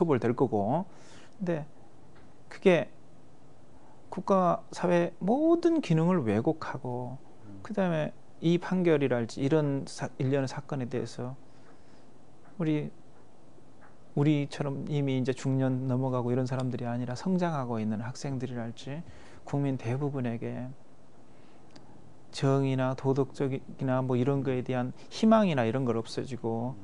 처벌될 거고. 근데 그게 국가 사회 모든 기능을 왜곡하고 그다음에 이 판결이랄지 이런 일련의 사건에 대해서 우리처럼 이미 이제 중년 넘어가고 이런 사람들이 아니라 성장하고 있는 학생들이랄지 국민 대부분에게 정의나 도덕적이나 뭐 이런 거에 대한 희망이나 이런 걸 없어지고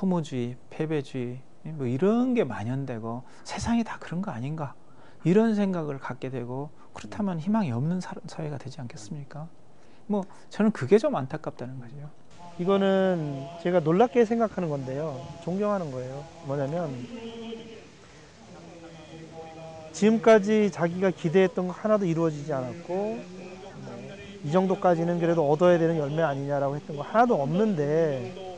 허무주의, 패배주의 뭐 이런 게 만연되고 세상이 다 그런 거 아닌가 이런 생각을 갖게 되고 그렇다면 희망이 없는 사회가 되지 않겠습니까? 뭐 저는 그게 좀 안타깝다는 거죠. 이거는 제가 놀랍게 생각하는 건데요. 존경하는 거예요. 뭐냐면 지금까지 자기가 기대했던 거 하나도 이루어지지 않았고 이 정도까지는 그래도 얻어야 되는 열매 아니냐라고 했던 거 하나도 없는데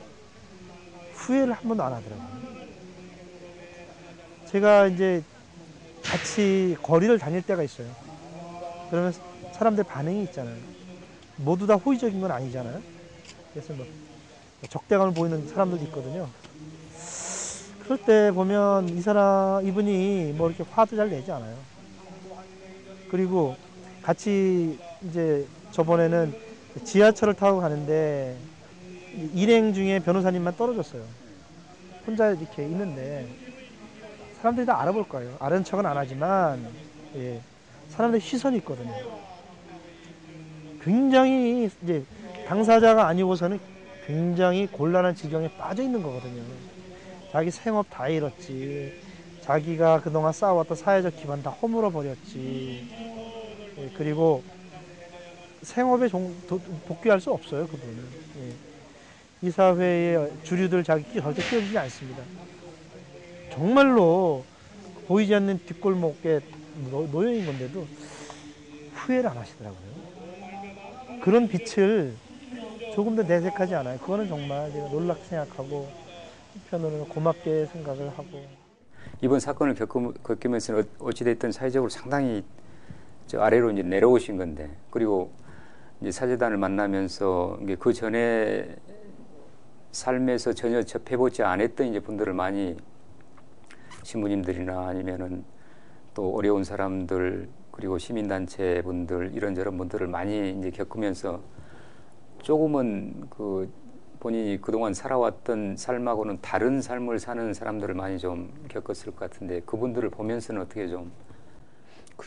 후회를 한 번도 안 하더라고요. 제가 이제 같이 거리를 다닐 때가 있어요. 그러면 사람들 반응이 있잖아요. 모두 다 호의적인 건 아니잖아요. 그래서 뭐 적대감을 보이는 사람들도 있거든요. 그럴 때 보면 이분이 뭐 이렇게 화도 잘 내지 않아요. 그리고 같이 이제 저번에는 지하철을 타고 가는데 일행 중에 변호사님만 떨어졌어요. 혼자 이렇게 있는데 사람들이 다 알아볼 거예요. 아는 척은 안 하지만 예, 사람들의 시선이 있거든요. 굉장히 이제 당사자가 아니고서는 굉장히 곤란한 지경에 빠져 있는 거거든요. 자기 생업 다 잃었지. 자기가 그동안 쌓아왔던 사회적 기반 다 허물어 버렸지. 예, 그리고 생업에 복귀할 수 없어요, 그분은. 예. 이 사회의 주류들 절대 끼어들지 않습니다. 정말로 보이지 않는 뒷골목에 놓여있는 건데도 후회를 안 하시더라고요. 그런 빛을 조금 더 내색하지 않아요. 그거는 정말 제가 놀랍게 생각하고 한편으로는 고맙게 생각을 하고. 이번 사건을 겪으면서 어찌됐든 사회적으로 상당히 저 아래로 이제 내려오신 건데, 그리고 이제 사제단을 만나면서 이게 그 전에 삶에서 전혀 접해보지 않았던 이제 분들을 많이 신부님들이나 아니면은 또 어려운 사람들 그리고 시민단체 분들 이런저런 분들을 많이 이제 겪으면서 조금은 그 본인이 그동안 살아왔던 삶하고는 다른 삶을 사는 사람들을 많이 좀 겪었을 것 같은데 그분들을 보면서는 어떻게 좀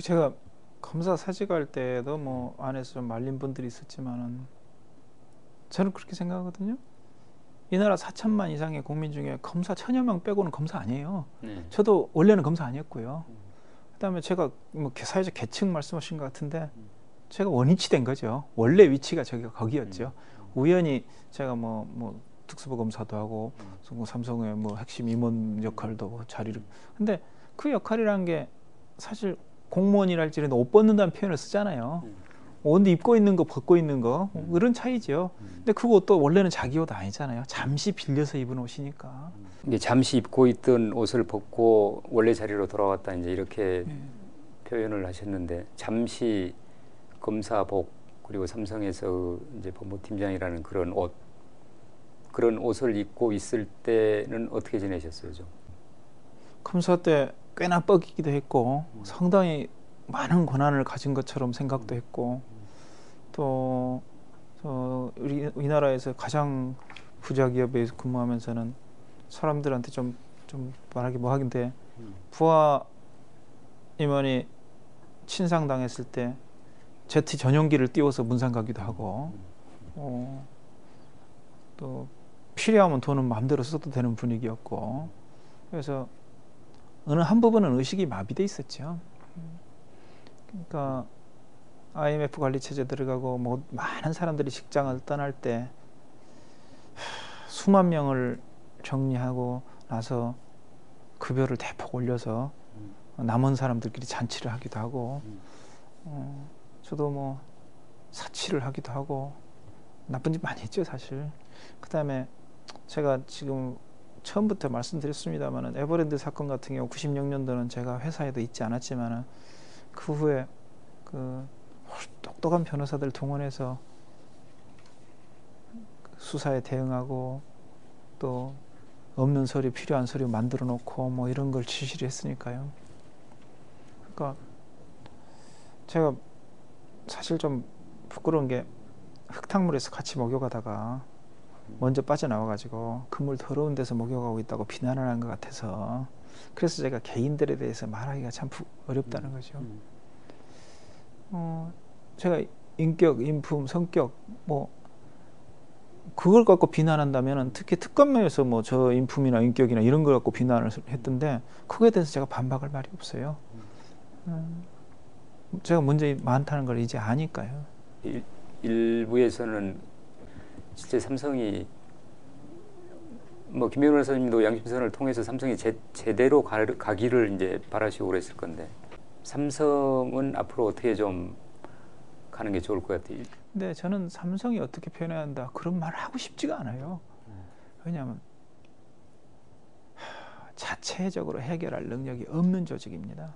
제가 검사 사직할 때도 뭐 안에서 좀 말린 분들이 있었지만은 저는 그렇게 생각하거든요. 이 나라 4천만 이상의 국민 중에 검사 1,000여 명 빼고는 검사 아니에요. 네. 저도 원래는 검사 아니었고요. 그다음에 제가 뭐 사회적 계층 말씀하신 것 같은데 제가 원위치 된 거죠. 원래 위치가 저기가 거기였죠. 우연히 제가 뭐 특수부 검사도 하고 삼성의 뭐 핵심 임원 역할도 자리를. 근데 그 역할이라는 게 사실 공무원이랄지라도 옷 벗는다는 표현을 쓰잖아요. 옷 입고 있는 거 벗고 있는 거 그런 차이죠. 근데 그 옷도 원래는 자기 옷 아니잖아요. 잠시 빌려서 입은 옷이니까. 이게 잠시 입고 있던 옷을 벗고 원래 자리로 돌아왔다 이제 이렇게 표현을 하셨는데 잠시 검사복 그리고 삼성에서 이제 법무팀장이라는 그런 옷을 입고 있을 때는 어떻게 지내셨어요, 좀? 검사 때 꽤나 뻐기기도 했고 상당히 많은 권한을 가진 것처럼 생각도 했고 또 우리나라에서 가장 부자 기업에 근무하면서는 사람들한테 좀 말하기 뭐하긴데 부하 임원이 친상당했을 때 제트 전용기를 띄워서 문상 가기도 하고 또 필요하면 돈은 마음대로 써도 되는 분위기였고 그래서 어느 한 부분은 의식이 마비돼 있었죠. 그러니까 IMF 관리 체제 들어가고 뭐 많은 사람들이 직장을 떠날 때 수만 명을 정리하고 나서 급여를 대폭 올려서 남은 사람들끼리 잔치를 하기도 하고 저도 뭐 사치를 하기도 하고 나쁜 짓 많이 했죠 사실. 그 다음에 제가 지금 처음부터 말씀드렸습니다만은 에버랜드 사건 같은 경우 96년도는 제가 회사에도 있지 않았지만은 그 후에 그 똑똑한 변호사들 동원해서 수사에 대응하고 또 없는 서류, 필요한 서류 만들어 놓고 뭐 이런 걸 지시를 했으니까요. 그러니까 제가 사실 좀 부끄러운 게 흙탕물에서 같이 목욕하다가 먼저 빠져나와가지고 그물 더러운 데서 목욕하고 있다고 비난을 한 것 같아서, 그래서 제가 개인들에 대해서 말하기가 참 어렵다는 거죠. 제가 인격, 인품, 성격 뭐 그걸 갖고 비난한다면, 특히 특검에서 뭐 저 인품이나 인격이나 이런 걸 갖고 비난을 했던데, 그거에 대해서 제가 반박할 말이 없어요. 제가 문제 많다는 걸 이제 아니까요. 일부에서는 실제 삼성이 뭐 김 변호사님도 양심선을 통해서 삼성이 제대로 가기를 이제 바라시고 그랬을 건데, 삼성은 앞으로 어떻게 좀 가는 게 좋을 것 같아요. 근데 저는 삼성이 어떻게 표현해야 한다 그런 말을 하고 싶지가 않아요. 왜냐하면 자체적으로 해결할 능력이 없는 조직입니다.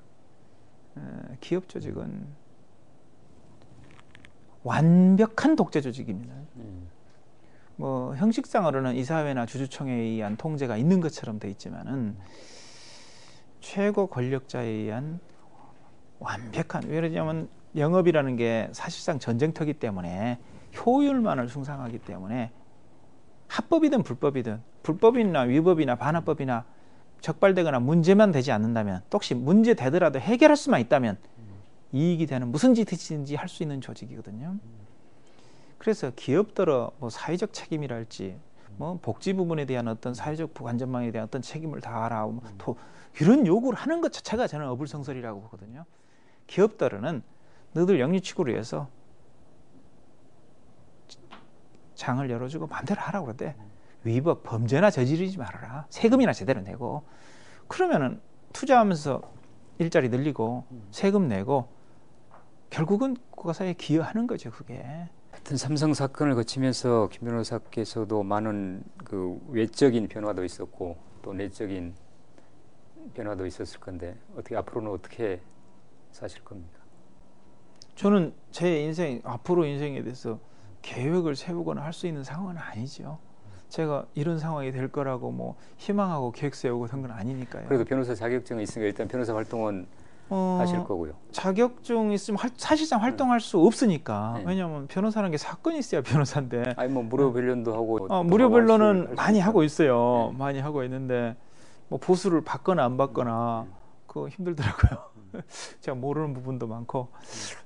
기업 조직은 완벽한 독재 조직입니다. 뭐 형식상으로는 이사회나 주주총회에 의한 통제가 있는 것처럼 돼 있지만은 최고 권력자에 의한 완벽한, 왜냐하면 영업이라는 게 사실상 전쟁터기 때문에 효율만을 숭상하기 때문에 합법이든 불법이든, 불법이나 위법이나 반합법이나 적발되거나 문제만 되지 않는다면, 또 혹시 문제 되더라도 해결할 수만 있다면 이익이 되는 무슨 짓이든지 할 수 있는 조직이거든요. 그래서 기업들어 뭐 사회적 책임이랄지, 뭐 복지 부분에 대한 어떤 사회적 안전망에 대한 어떤 책임을 다하라, 또 이런 요구를 하는 것 자체가 저는 어불성설이라고 보거든요. 기업들은 너희들 영리치구를 위해서 장을 열어주고 마음대로 하라고 그러는데, 위법, 범죄나 저지르지 말아라. 세금이나 제대로 내고, 그러면은 투자하면서 일자리 늘리고 세금 내고 결국은 국가사회에 기여하는 거죠, 그게. 하여튼 삼성 사건을 거치면서 김 변호사께서도 많은 그 외적인 변화도 있었고 또 내적인 변화도 있었을 건데, 어떻게 앞으로는 어떻게 사실 겁니까? 저는 제 인생, 앞으로 인생에 대해서 계획을 세우거나 할 수 있는 상황은 아니죠. 제가 이런 상황이 될 거라고 뭐 희망하고 계획 세우고 그런 건 아니니까요. 그래도 변호사 자격증이 있으니까 일단 변호사 활동은 하실 거고요. 자격증 있으면 사실상 활동할 수 없으니까. 네. 왜냐하면 변호사라는 게 사건이 있어야 변호사인데. 아니 뭐 무료 변론도 하고 무료 변론은 할 많이 하고 있어요. 네. 많이 하고 있는데 뭐 보수를 받거나 안 받거나 그거 힘들더라고요. 제가 모르는 부분도 많고.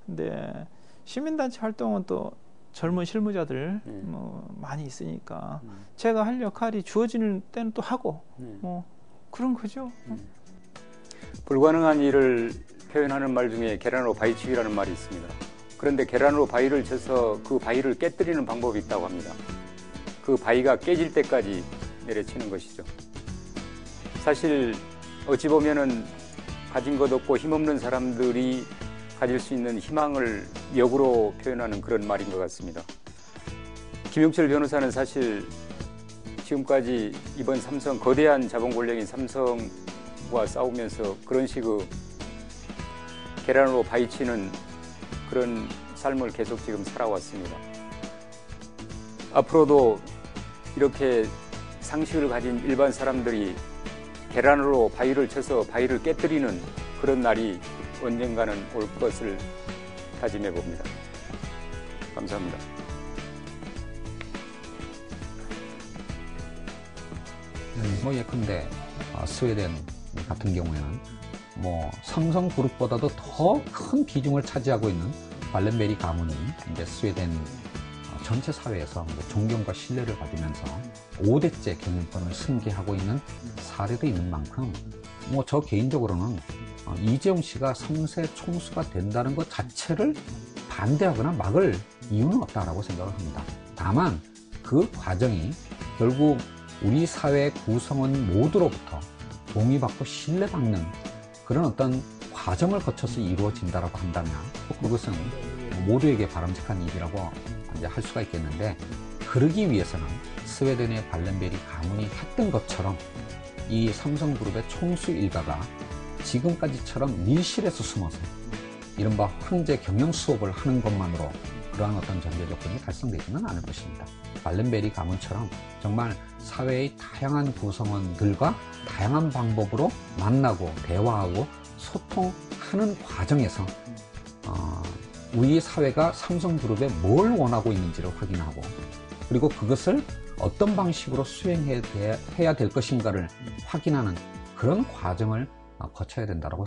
근데 시민단체 활동은 또 젊은 실무자들 뭐 많이 있으니까 제가 할 역할이 주어지는 때는 또 하고 뭐 그런 거죠. 불가능한 일을 표현하는 말 중에 계란으로 바위치기라는 말이 있습니다. 그런데 계란으로 바위를 쳐서 그 바위를 깨뜨리는 방법이 있다고 합니다. 그 바위가 깨질 때까지 내려치는 것이죠. 사실 어찌 보면은 가진 것 없고 힘없는 사람들이 가질 수 있는 희망을 역으로 표현하는 그런 말인 것 같습니다. 김용철 변호사는 사실 지금까지 이번 삼성, 거대한 자본 권력인 삼성과 싸우면서 그런 식의 계란으로 바위치는 그런 삶을 계속 지금 살아왔습니다. 앞으로도 이렇게 상식을 가진 일반 사람들이 계란으로 바위를 쳐서 바위를 깨뜨리는 그런 날이 언젠가는 올 것을 다짐해 봅니다. 감사합니다. 뭐 예컨대 스웨덴 같은 경우에는 뭐 삼성그룹보다도 더 큰 비중을 차지하고 있는 발렌베리 가문이 이제 스웨덴 전체 사회에서 뭐 존경과 신뢰를 받으면서 5대째 경영권을 승계하고 있는 사례도 있는 만큼 뭐 저 개인적으로는 이재용 씨가 3세 총수가 된다는 것 자체를 반대하거나 막을 이유는 없다라고 생각을 합니다. 다만 그 과정이 결국 우리 사회 구성원 모두로부터 동의받고 신뢰받는 그런 어떤 과정을 거쳐서 이루어진다라고 한다면 그것은 모두에게 바람직한 일이라고 이제 할 수가 있겠는데, 그러기 위해서는 스웨덴의 발렌베리 가문이 했던 것처럼 이 삼성그룹의 총수 일가가 지금까지처럼 밀실에서 숨어서 이른바 황제 경영 수업을 하는 것만으로 그러한 어떤 전제 조건이 달성되지는 않을 것입니다. 발렌베리 가문처럼 정말 사회의 다양한 구성원들과 다양한 방법으로 만나고 대화하고 소통하는 과정에서 우리 사회가 삼성그룹에 뭘 원하고 있는지를 확인하고 그리고 그것을 어떤 방식으로 수행해야 될 것인가를 확인하는 그런 과정을 거쳐야 된다고